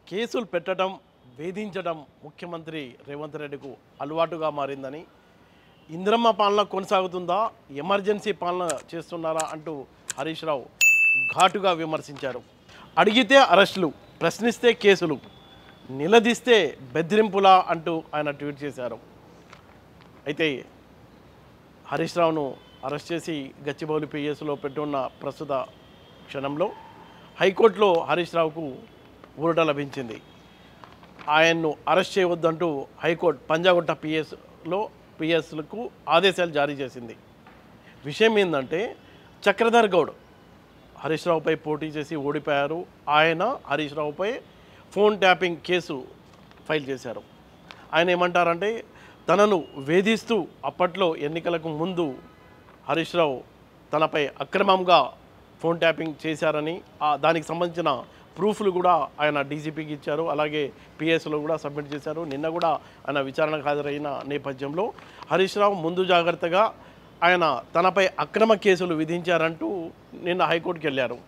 కేసులు పెట్టడం వేధించడం ముఖ్యమంత్రి రేవంత్ రెడ్డికు అలవాటుగా మారిందని ఇంద్రమ్మ పాలన కొనసాగుతుందా ఎమర్జెన్సీ పాలన చేస్తున్నారా అంటూ హరీష్ రావు ఘాటుగా విమర్శించారు. అడిగితే అరెస్టులు, ప్రశ్నిస్తే కేసులు, నిలదీస్తే బెదిరింపులా అంటూ ఆయన ట్వీట్ చేశారు. అయితే హరీష్ రావును అరెస్ట్ చేసి గచ్చిబౌలి పిఎస్లో పెట్టున్న ప్రస్తుత క్షణంలో హైకోర్టులో హరీష్ రావుకు ఊరట లభించింది. ఆయన్ను అరెస్ట్ చేయవద్దంటూ హైకోర్టు పంజాగుట్ట పిఎస్లకు ఆదేశాలు జారీ చేసింది. విషయం ఏంటంటే చక్రధర్ గౌడ్ హరీష్ రావుపై పోటీ చేసి ఓడిపోయారు. ఆయన హరీష్ రావుపై ఫోన్ ట్యాపింగ్ కేసు ఫైల్ చేశారు. ఆయన ఏమంటారంటే తనను వేధిస్తూ అప్పట్లో ఎన్నికలకు ముందు హరీష్ రావు తనపై అక్రమంగా ఫోన్ ట్యాపింగ్ చేశారని దానికి సంబంధించిన ప్రూఫ్లు కూడా ఆయన డీజీపీకి ఇచ్చారు. అలాగే పిఎస్లో కూడా సబ్మిట్ చేశారు. నిన్న కూడా ఆయన విచారణకు హాజరైన నేపథ్యంలో హరీష్ రావు ముందు జాగ్రత్తగా ఆయన తనపై అక్రమ కేసులు విధించారంటూ నిన్న హైకోర్టుకి వెళ్ళారు.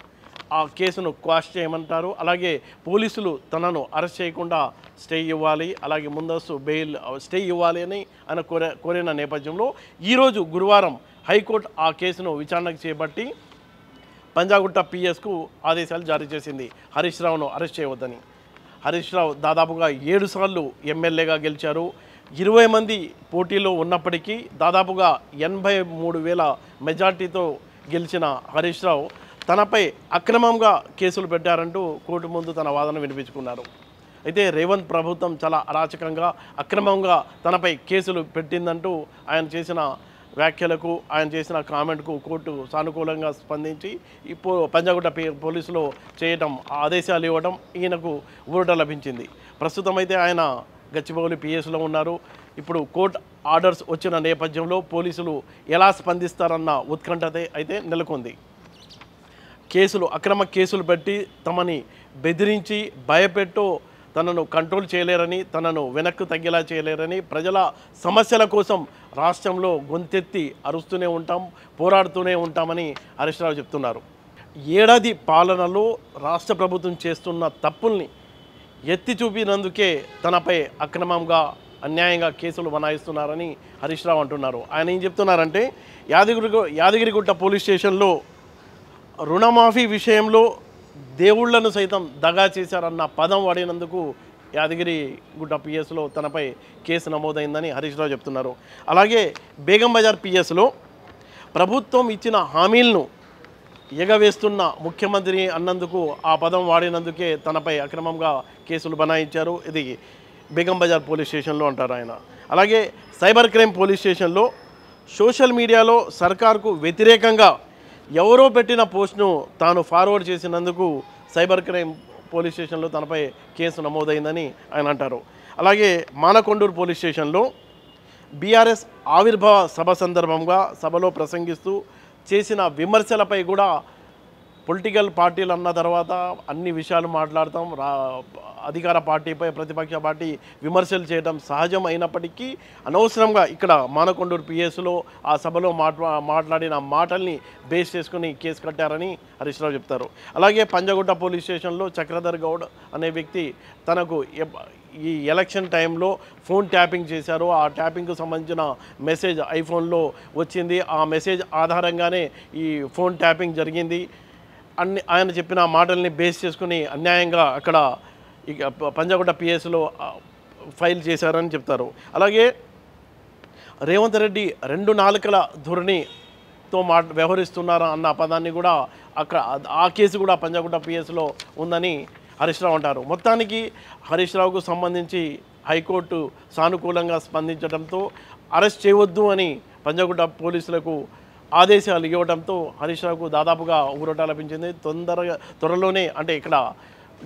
ఆ కేసును క్వాష్ చేయమంటారు. అలాగే పోలీసులు తనను అరెస్ట్ చేయకుండా స్టే ఇవ్వాలి, అలాగే ముందస్తు బెయిల్ స్టే ఇవ్వాలి అని ఆయన కోరిన నేపథ్యంలో ఈరోజు గురువారం హైకోర్టు ఆ కేసును విచారణకు చేపట్టి పంజాగుట్ట పిఎస్కు ఆదేశాలు జారీ చేసింది హరీష్ రావును అరెస్ట్ చేయవద్దని. హరీష్ రావు దాదాపుగా 7 సార్లు ఎమ్మెల్యేగా గెలిచారు. 20 మంది పోటీలో ఉన్నప్పటికీ దాదాపుగా 83,000 మెజార్టీతో గెలిచిన హరీష్ రావు తనపై అక్రమంగా కేసులు పెట్టారంటూ కోర్టు ముందు తన వాదన వినిపించుకున్నారు. అయితే రేవంత్ ప్రభుత్వం చాలా అరాచకంగా అక్రమంగా తనపై కేసులు పెట్టిందంటూ ఆయన చేసిన వ్యాఖ్యలకు, ఆయన చేసిన కామెంట్కు కోర్టు సానుకూలంగా స్పందించి పంజాగుట్ట పోలీసులో చేయటం, ఆదేశాలు ఇవ్వడం ఈయనకు ఊరట లభించింది. ప్రస్తుతం అయితే ఆయన గచ్చిబౌలి పిఎస్లో ఉన్నారు. ఇప్పుడు కోర్టు ఆర్డర్స్ వచ్చిన నేపథ్యంలో పోలీసులు ఎలా స్పందిస్తారన్న ఉత్కంఠత అయితే నెలకొంది. అక్రమ కేసులు పెట్టి తమని బెదిరించి భయపెట్టో తనను కంట్రోల్ చేయలేరని, తనను వెనక్కు తగ్గేలా చేయలేరని, ప్రజల సమస్యల కోసం రాష్ట్రంలో గొంతెత్తి అరుస్తూనే ఉంటాం, పోరాడుతూనే ఉంటామని హరీష్ రావు చెప్తున్నారు. ఏడాది పాలనలో రాష్ట్ర ప్రభుత్వం చేస్తున్న తప్పుల్ని ఎత్తి చూపినందుకే తనపై అక్రమంగా అన్యాయంగా కేసులు బనాయిస్తున్నారని హరీష్ రావు అంటున్నారు. ఆయన ఏం చెప్తున్నారంటే యాదగిరిగుట్ట పోలీస్ స్టేషన్లో రుణమాఫీ విషయంలో దేవుళ్లను సైతం దగా చేశారన్న పదం వాడినందుకు యాదగిరిగుట్ట పిఎస్లో తనపై కేసు నమోదైందని హరీష్ రావు చెప్తున్నారు. అలాగే బేగం బజార్ పిఎస్లో ప్రభుత్వం ఇచ్చిన హామీలను ఎగవేస్తున్న ముఖ్యమంత్రి అన్నందుకు ఆ పదం వాడినందుకే తనపై అక్రమంగా కేసులు బనాయించారు. ఇది బేగం బజార్ పోలీస్ స్టేషన్లో అంటారు ఆయన. అలాగే సైబర్ క్రైమ్ పోలీస్ స్టేషన్లో సోషల్ మీడియాలో సర్కార్కు వ్యతిరేకంగా ఎవరో పెట్టిన పోస్ట్ను తాను ఫార్వర్డ్ చేసినందుకు సైబర్ క్రైమ్ పోలీస్ స్టేషన్లో తనపై కేసు నమోదైందని ఆయన అంటారు. అలాగే మానకొండూరు పోలీస్ స్టేషన్లో బీఆర్ఎస్ ఆవిర్భావ సభ సందర్భంగా సభలో ప్రసంగిస్తూ చేసిన విమర్శలపై కూడా పొలిటికల్ పార్టీలు అన్న తర్వాత అన్ని విషయాలు మాట్లాడతాం, అధికార పార్టీపై ప్రతిపక్ష పార్టీ విమర్శలు చేయడం సహజం అయినప్పటికీ అనవసరంగా ఇక్కడ మానకొండూరు పిఎస్లో ఆ సభలో మాట్లాడిన మాటల్ని బేస్ చేసుకుని కేసు కట్టారని హరీష్ రావు చెప్తారు. అలాగే పంజాగుట్ట పోలీస్ స్టేషన్లో చక్రధర్ గౌడ్ అనే వ్యక్తి తనకు ఈ ఎలక్షన్ టైంలో ఫోన్ ట్యాపింగ్ చేశారు. ఆ ట్యాపింగ్కు సంబంధించిన మెసేజ్ ఐఫోన్లో వచ్చింది. ఆ మెసేజ్ ఆధారంగానే ఈ ఫోన్ ట్యాపింగ్ జరిగింది. ఆయన చెప్పిన మాటల్ని బేస్ చేసుకుని అన్యాయంగా అక్కడ పంజాగుట్ట పిఎస్లో ఫైల్ చేశారని చెప్తారు. అలాగే రేవంత్ రెడ్డి 2 నాలుకల ధోరణితో వ్యవహరిస్తున్నారా అన్న పదాన్ని కూడా అక్కడ ఆ కేసు కూడా పంజాగుట్ట పిఎస్లో ఉందని హరీష్ రావు అంటారు. మొత్తానికి హరీష్ రావుకు సంబంధించి హైకోర్టు సానుకూలంగా స్పందించడంతో అరెస్ట్ చేయవద్దు అని పంజాగుట్ట పోలీసులకు ఆదేశాలు ఇవ్వడంతో హరీష్ రావుకు దాదాపుగా ఊరట లభించింది. త్వరలోనే అంటే ఇక్కడ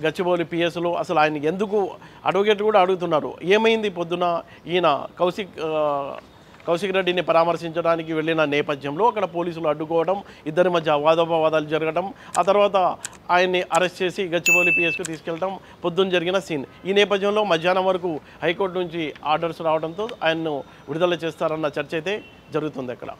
గచ్చిబౌలి పిఎస్లో అసలు ఆయన ఎందుకు అడ్వకేట్ కూడా అడుగుతున్నారు, ఏమైంది పొద్దున ఈయన కౌశిక్ రెడ్డిని పరామర్శించడానికి వెళ్ళిన నేపథ్యంలో అక్కడ పోలీసులు అడ్డుకోవడం, ఇద్దరి మధ్య వాదోపవాదాలు జరగడం, ఆ తర్వాత ఆయన్ని అరెస్ట్ చేసి గచ్చిబౌలి పిఎస్కు తీసుకెళ్ళడం పొద్దున్న జరిగిన సీన్. ఈ నేపథ్యంలో మధ్యాహ్నం వరకు హైకోర్టు నుంచి ఆర్డర్స్ రావడంతో ఆయన్ను విడుదల చేస్తారన్న చర్చ అయితే జరుగుతుంది అక్కడ.